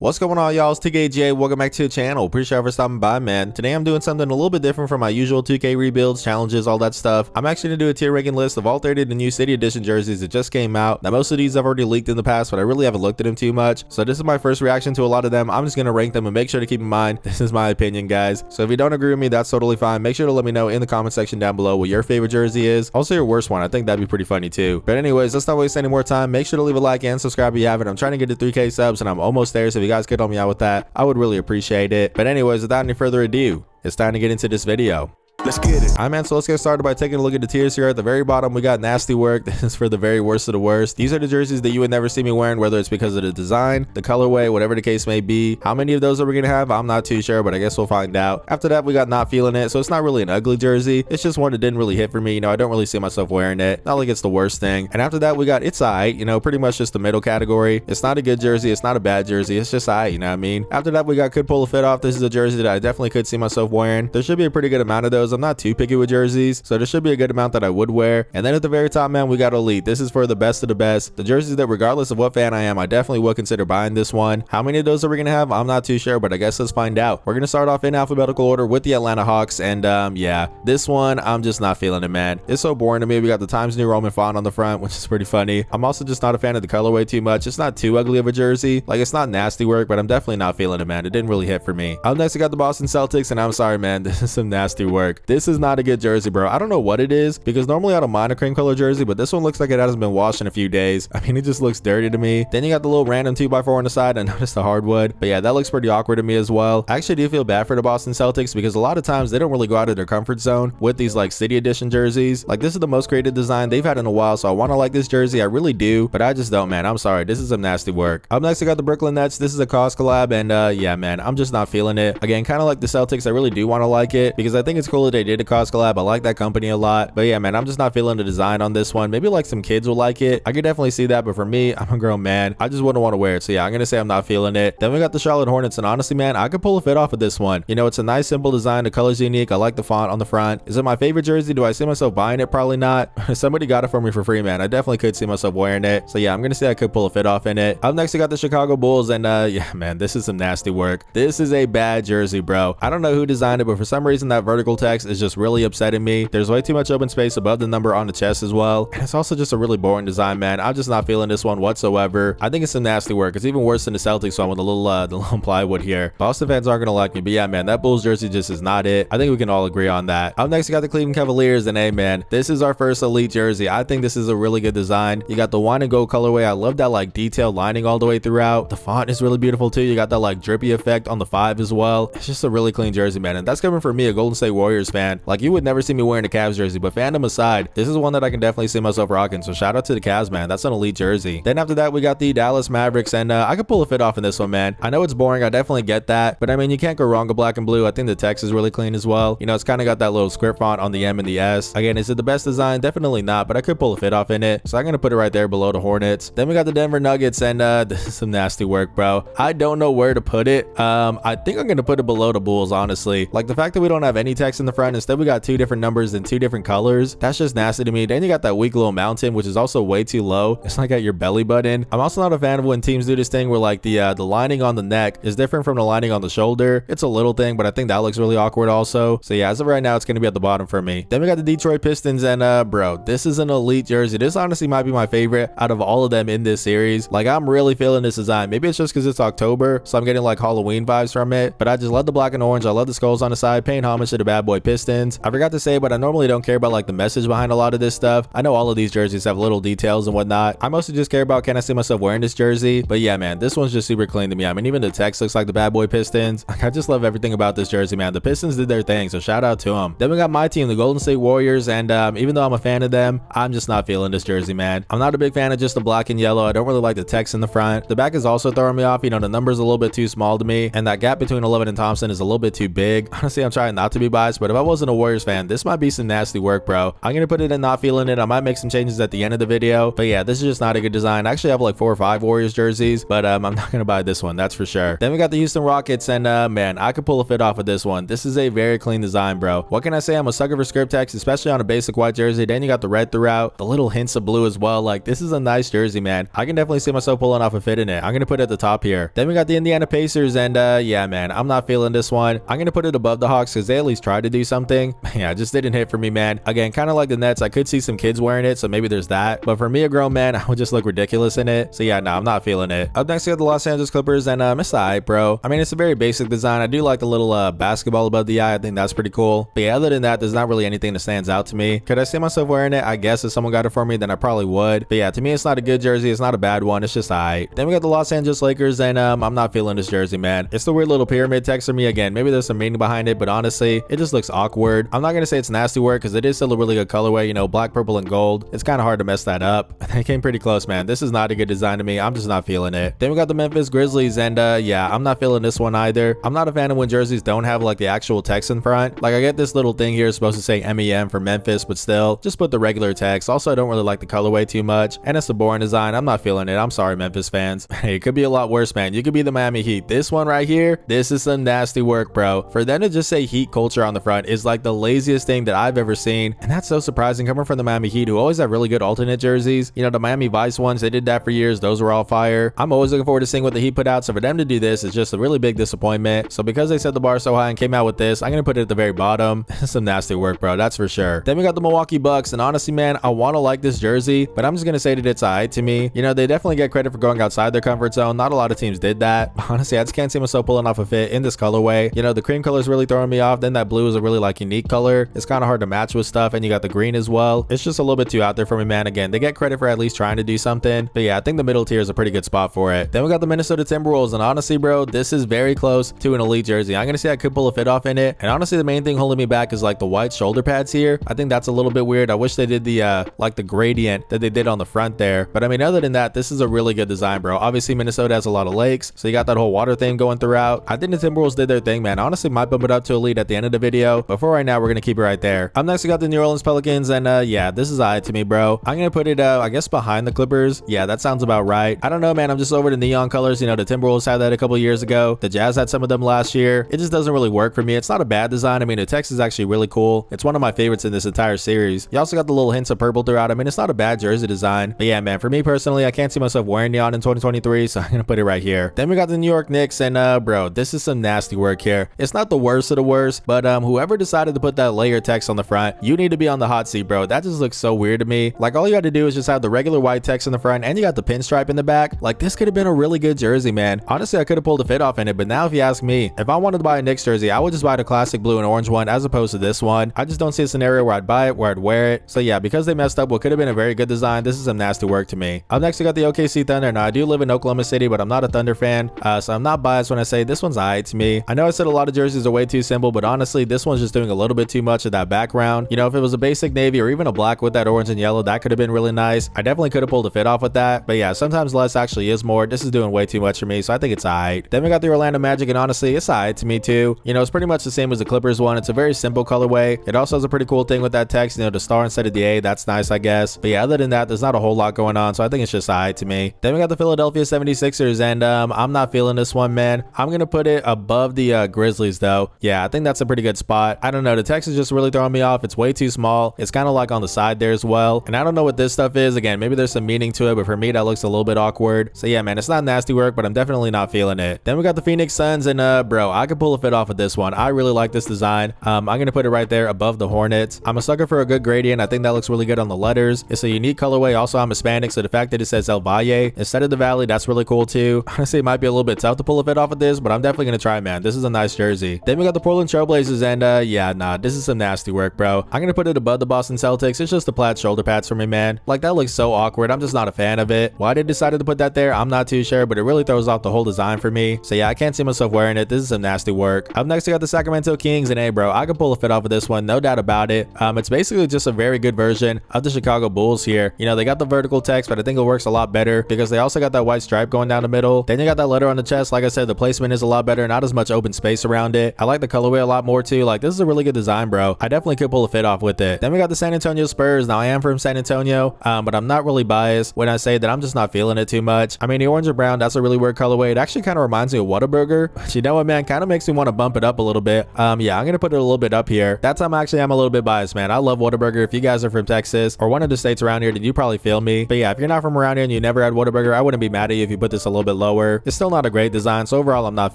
What's going on, y'all? It's TKJ. Welcome back to the channel. Appreciate you for stopping by, man. Today I'm doing something a little bit different from my usual 2K rebuilds, challenges, all that stuff. I'm actually gonna do a tier ranking list of all 30 of the new City Edition jerseys that just came out. Now, most of these I've already leaked in the past, but I really haven't looked at them too much. So this is my first reaction to a lot of them. I'm just gonna rank them and make sure to keep in mind this is my opinion, guys. So if you don't agree with me, that's totally fine. Make sure to let me know in the comment section down below what your favorite jersey is. Also your worst one. I think that'd be pretty funny too. But anyways, let's not waste any more time. Make sure to leave a like and subscribe if you haven't. I'm trying to get to 3K subs and I'm almost there. So if you guys could help me out with that, I would really appreciate it. But anyways, without any further ado, it's time to get into this video. Let's get it. Alright, man, so let's get started by taking a look at the tiers here. At the very bottom, we got nasty work. This is for the very worst of the worst. These are the jerseys that you would never see me wearing, whether it's because of the design, the colorway, whatever the case may be. How many of those are we gonna have? I'm not too sure, but I guess we'll find out. After that, we got not feeling it. So it's not really an ugly jersey. It's just one that didn't really hit for me. You know, I don't really see myself wearing it. Not like it's the worst thing. And after that, we got it's alright. You know, pretty much just the middle category. It's not a good jersey. It's not a bad jersey. It's just alright, you know what I mean? After that, we got could pull a fit off. This is a jersey that I definitely could see myself wearing. There should be a pretty good amount of those. I'm not too picky with jerseys, so there should be a good amount that I would wear. And then at the very top, man, we got elite. This is for the best of the best, the jerseys that regardless of what fan I am, I definitely would consider buying this one. How many of those are we gonna have? I'm not too sure, but I guess let's find out. We're gonna start off in alphabetical order with the Atlanta Hawks, and yeah, this one I'm just not feeling it, man. It's so boring to me. We got the Times New Roman font on the front, which is pretty funny. I'm also just not a fan of the colorway too much. It's not too ugly of a jersey. Like, it's not nasty work, but I'm definitely not feeling it, man. It didn't really hit for me. Up next, I got the Boston Celtics, and I'm sorry, man, this is some nasty work. This is not a good jersey, bro. I don't know what it is, because normally I don't mind a cream color jersey, but this one looks like it hasn't been washed in a few days. I mean, it just looks dirty to me. Then you got the little random 2x4 on the side. I noticed the hardwood, but yeah, that looks pretty awkward to me as well. I actually do feel bad for the Boston Celtics, because a lot of times they don't really go out of their comfort zone with these like City Edition jerseys. Like, this is the most creative design they've had in a while, so I want to like this jersey. I really do, but I just don't, man. I'm sorry. This is some nasty work. Up next, I got the Brooklyn Nets. This is a COS collab, and yeah, man, I'm just not feeling it. Again, kind of like the Celtics, I really do want to like it, because I think it's cool that they did a COS collab. I like that company a lot, but yeah, man, I'm just not feeling the design on this one. Maybe like some kids will like it. I could definitely see that, but for me, I'm a grown man. I just wouldn't want to wear it. So yeah, I'm gonna say I'm not feeling it. Then we got the Charlotte Hornets, and honestly, man, I could pull a fit off of this one. You know, it's a nice simple design. The color's unique. I like the font on the front. Is it my favorite jersey? Do I see myself buying it? Probably not. Somebody got it for me for free, man. I definitely could see myself wearing it. So yeah, I'm gonna say I could pull a fit off in it. Up next, I got the Chicago Bulls, and yeah, man, this is some nasty work. This is a bad jersey, bro. I don't know who designed it, but for some reason that vertical text is just really upsetting me. There's way too much open space above the number on the chest as well, and it's also just a really boring design, man. I'm just not feeling this one whatsoever. I think it's some nasty work. It's even worse than the Celtics one with the little plywood here. Boston fans aren't gonna like me, but yeah, man, that Bulls jersey just is not it. I think we can all agree on that. Up next, you got the Cleveland Cavaliers, and hey, man, this is our first elite jersey. I think this is a really good design. You got the wine and gold colorway. I love that like detailed lining all the way throughout. The font is really beautiful too. You got that like drippy effect on the 5 as well. It's just a really clean jersey, man, and that's coming from me, a Golden State Warriors fan. Like, you would never see me wearing a Cavs jersey, but fandom aside, this is one that I can definitely see myself rocking. So shout out to the Cavs, man. That's an elite jersey. Then after that, we got the Dallas Mavericks, and I could pull a fit off in this one, man. I know it's boring. I definitely get that, but I mean, you can't go wrong with black and blue. I think the text is really clean as well. You know, it's kind of got that little script font on the M and the S. Again, is it the best design? Definitely not, but I could pull a fit off in it. So I'm gonna put it right there below the Hornets. Then we got the Denver Nuggets, and this is some nasty work, bro. I don't know where to put it. I think I'm gonna put it below the Bulls, honestly. Like, the fact that we don't have any text in the front, instead we got 2 different numbers and 2 different colors. That's just nasty to me. Then you got that weak little mountain, which is also way too low. It's like at your belly button. I'm also not a fan of when teams do this thing where like the lining on the neck is different from the lining on the shoulder. It's a little thing, but I think that looks really awkward also. So yeah, as of right now, it's gonna be at the bottom for me. Then we got the Detroit Pistons, and bro, this is an elite jersey. This honestly might be my favorite out of all of them in this series. Like, I'm really feeling this design. Maybe it's just because it's October, so I'm getting like Halloween vibes from it, but I just love the black and orange. I love the skulls on the side, paying homage to the bad boy Pistons. I forgot to say, but I normally don't care about like the message behind a lot of this stuff. I know all of these jerseys have little details and whatnot. I mostly just care about, can I see myself wearing this jersey? But yeah, man, this one's just super clean to me. I mean, even the text looks like the bad boy Pistons. Like, I just love everything about this jersey, man. The Pistons did their thing, so shout out to them. Then we got my team, the Golden State Warriors, and even though I'm a fan of them, I'm just not feeling this jersey, man. I'm not a big fan of just the black and yellow. I don't really like the text in the front. The back is also throwing me off. You know, the number's a little bit too small to me, and that gap between 11 and Thompson is a little bit too big. Honestly, I'm trying not to be biased, but but if I wasn't a Warriors fan, this might be some nasty work, bro. I'm gonna put it in not feeling it. I might make some changes at the end of the video, but yeah, this is just not a good design. I actually have like 4 or 5 Warriors jerseys, but I'm not gonna buy this one, that's for sure. Then we got the Houston Rockets, and man, I could pull a fit off of this one. This is a very clean design, bro. What can I say? I'm a sucker for script text, especially on a basic white jersey. Then you got the red throughout, the little hints of blue as well. Like, this is a nice jersey, man. I can definitely see myself pulling off a fit in it. I'm gonna put it at the top here. Then we got the Indiana Pacers, and yeah, man, I'm not feeling this one. I'm gonna put it above the Hawks because they at least tried to do something. Yeah, it just didn't hit for me, man. Again, kind of like the Nets, I could see some kids wearing it, so maybe there's that. But for me, a grown man, I would just look ridiculous in it. So yeah, no, I'm not feeling it. Up next, we got the Los Angeles Clippers, and it's alright, bro. I mean, it's a very basic design. I do like the little basketball above the eye. I think that's pretty cool. But yeah, other than that, there's not really anything that stands out to me. Could I see myself wearing it? I guess if someone got it for me, then I probably would. But yeah, to me, it's not a good jersey. It's not a bad one. It's just alright. Then we got the Los Angeles Lakers, and I'm not feeling this jersey, man. It's the weird little pyramid text for me. Again, maybe there's some meaning behind it, but honestly, it just looks awkward. I'm not gonna say it's nasty work because it is still a really good colorway, you know, black, purple, and gold. It's kind of hard to mess that up. They came pretty close, man. This is not a good design to me. I'm just not feeling it. Then we got the Memphis Grizzlies, and yeah, I'm not feeling this one either. I'm not a fan of when jerseys don't have like the actual text in front. Like, I get this little thing here supposed to say MEM for Memphis, but still, just put the regular text. Also, I don't really like the colorway too much, and it's a boring design. I'm not feeling it. I'm sorry, Memphis fans. Hey, it could be a lot worse, man. You could be the Miami Heat. This one right here, this is some nasty work, bro. For them to just say Heat culture on the front is like the laziest thing that I've ever seen, and that's so surprising coming from the Miami Heat, who always have really good alternate jerseys. You know, the Miami Vice ones, they did that for years. Those were all fire. I'm always looking forward to seeing what the Heat put out, so for them to do this is just a really big disappointment. So because they set the bar so high and came out with this, I'm gonna put it at the very bottom. Some nasty work, bro, that's for sure. Then we got the Milwaukee Bucks, and honestly, man, I want to like this jersey, but I'm just gonna say that it's alright to me. You know, they definitely get credit for going outside their comfort zone. Not a lot of teams did that. Honestly, I just can't see myself pulling off a fit in this colorway. You know, the cream color is really throwing me off. Then that blue is a really like unique color. It's kind of hard to match with stuff, and you got the green as well. It's just a little bit too out there for me, man. Again, they get credit for at least trying to do something, but yeah, I think the middle tier is a pretty good spot for it. Then we got the Minnesota Timberwolves, and honestly, bro, this is very close to an elite jersey. I'm gonna say I could pull a fit off in it, and honestly, the main thing holding me back is like the white shoulder pads here. I think that's a little bit weird. I wish they did the like the gradient that they did on the front there, but I mean, other than that, this is a really good design, bro. Obviously, Minnesota has a lot of lakes, so you got that whole water thing going throughout. I think the Timberwolves did their thing, man. Honestly, might bump it up to elite at the end of the video, but for right now, we're gonna keep it right there. Up next, we got the New Orleans Pelicans, and yeah, this is alright to me, bro. I'm gonna put it I guess behind the Clippers. Yeah, that sounds about right. I don't know, man. I'm just over the neon colors. You know, the Timberwolves had that a couple years ago. The Jazz had some of them last year. It just doesn't really work for me. It's not a bad design. I mean, the text is actually really cool. It's one of my favorites in this entire series. You also got the little hints of purple throughout. I mean, it's not a bad jersey design, but yeah, man, for me personally, I can't see myself wearing neon in 2023, so I'm gonna put it right here. Then we got the New York Knicks, and bro, this is some nasty work here. It's not the worst of the worst, but whoever decided to put that layer text on the front, you need to be on the hot seat, bro. That just looks so weird to me. Like, all you had to do is just have the regular white text in the front, and you got the pinstripe in the back. Like, this could have been a really good jersey, man. Honestly, I could have pulled a fit off in it, but now if you ask me, if I wanted to buy a Knicks jersey, I would just buy the classic blue and orange one as opposed to this one. I just don't see a scenario where I'd buy it, where I'd wear it. So yeah, because they messed up what could have been a very good design, this is some nasty work to me. Up next, we got the OKC Thunder. Now, I do live in Oklahoma City, but I'm not a Thunder fan, so I'm not biased when I say this one's alright to me. I know I said a lot of jerseys are way too simple, but honestly, this one's just doing a little bit too much of that background. You know, if it was a basic navy or even a black with that orange and yellow, that could have been really nice. I definitely could have pulled a fit off with that, but yeah, sometimes less actually is more. This is doing way too much for me, so I think it's alright. Then we got the Orlando Magic, and honestly, it's alright to me too. You know, it's pretty much the same as the Clippers one. It's a very simple colorway. It also has a pretty cool thing with that text, you know, the star instead of the A. That's nice, I guess. But yeah, other than that, there's not a whole lot going on, so I think it's just alright to me. Then we got the Philadelphia 76ers, and I'm not feeling this one, man. I'm gonna put it above the Grizzlies though. Yeah, I think that's a pretty good spot. I don't know, the text is just really throwing me off. It's way too small. It's kind of like on the side there as well, and I don't know what this stuff is. Again, maybe there's some meaning to it, but for me, that looks a little bit awkward. So yeah, man, it's not nasty work, but I'm definitely not feeling it. Then we got the Phoenix Suns, and bro, I could pull a fit off of this one. I really like this design. I'm gonna put it right there above the Hornets. I'm a sucker for a good gradient. I think that looks really good on the letters. It's a unique colorway. Also, I'm Hispanic, so the fact that it says El Valle instead of the Valley, that's really cool too. Honestly, it might be a little bit tough to pull a fit off of this, but I'm definitely gonna try, man. This is a nice jersey. Then we got the Portland Trailblazers, and yeah, nah, this is some nasty work, bro. I'm gonna put it above the Boston Celtics. It's just the plaid shoulder pads for me, man. Like, that looks so awkward. I'm just not a fan of it. Why they decided to put that there, I'm not too sure, but it really throws off the whole design for me. So yeah, I can't see myself wearing it. This is some nasty work. Up next, we got the Sacramento Kings, and hey, bro, I could pull a fit off of this one, no doubt about it. It's basically just a very good version of the Chicago Bulls here. You know, they got the vertical text, but I think it works a lot better because they also got that white stripe going down the middle. Then you got that letter on the chest. Like I said, the placement is a lot better, not as much open space around it. I like the colorway a lot more too. Like, like, this is a really good design, bro. I definitely could pull a fit off with it. Then we got the San Antonio Spurs. Now I am from San Antonio, but I'm not really biased when I say that I'm just not feeling it too much. I mean, the orange and brown, that's a really weird colorway. It actually kind of reminds me of Whataburger, but you know what, man, kind of makes me want to bump it up a little bit. Yeah, I'm gonna put it a little bit up here. That time actually I'm a little bit biased, man. I love Whataburger. If you guys are from Texas or one of the states around here, then you probably feel me. But yeah, if you're not from around here and you never had Whataburger, I wouldn't be mad at you if you put this a little bit lower. It's still not a great design, so overall I'm not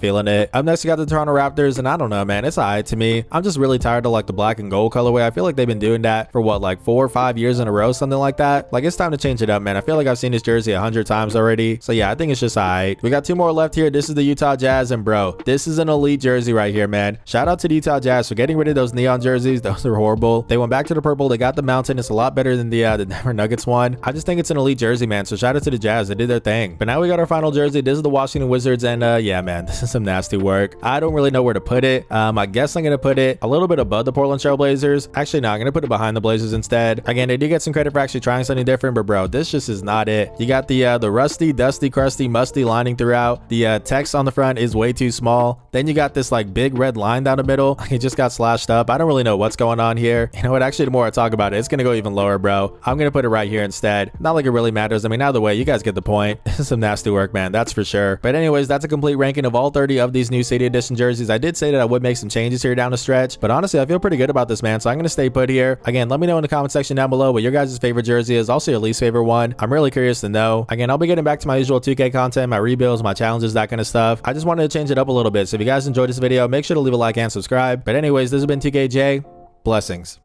feeling it. Up next, you got the Toronto Raptors, and I don't know, man, it's alright to me. I'm just really tired of like the black and gold colorway. I feel like they've been doing that for what, like 4 or 5 years in a row, something like that. Like, it's time to change it up, man. I feel like I've seen this jersey 100 times already. So yeah, I think it's just alright. We got 2 more left here. This is the Utah Jazz, and bro, this is an elite jersey right here, man. Shout out to the Utah Jazz for getting rid of those neon jerseys. Those are horrible. They went back to the purple. They got the mountain. It's a lot better than the Denver Nuggets one. I just think it's an elite jersey, man. So shout out to the Jazz. They did their thing. But now we got our final jersey. This is the Washington Wizards, and yeah, man, this is some nasty work. I don't really know where to put it. I guess I'm gonna put it a little bit above the Portland Trail Blazers. Actually, no, I'm gonna put it behind the Blazers instead. Again, they did get some credit for actually trying something different, but bro, this just is not it. You got the rusty, dusty, crusty, musty lining throughout. The text on the front is way too small. Then you got this like big red line down the middle. It just got slashed up. I don't really know what's going on here. You know what? Actually, the more I talk about it, it's gonna go even lower, bro. I'm gonna put it right here instead. Not like it really matters. I mean, either way, you guys get the point. This is some nasty work, man. That's for sure. But anyways, that's a complete ranking of all 30 of these new City Edition jerseys. I did say that I would make some changes here down the stretch, but honestly, I feel pretty good about this, man. So I'm gonna stay put here. Again, let me know in the comment section down below what your guys' favorite jersey is. Also your least favorite one. I'm really curious to know. Again, I'll be getting back to my usual 2K content, my rebuilds, my challenges, that kind of stuff. I just wanted to change it up a little bit. So if you guys enjoyed this video, make sure to leave a like and subscribe. But anyways, this has been 2KJ. Blessings.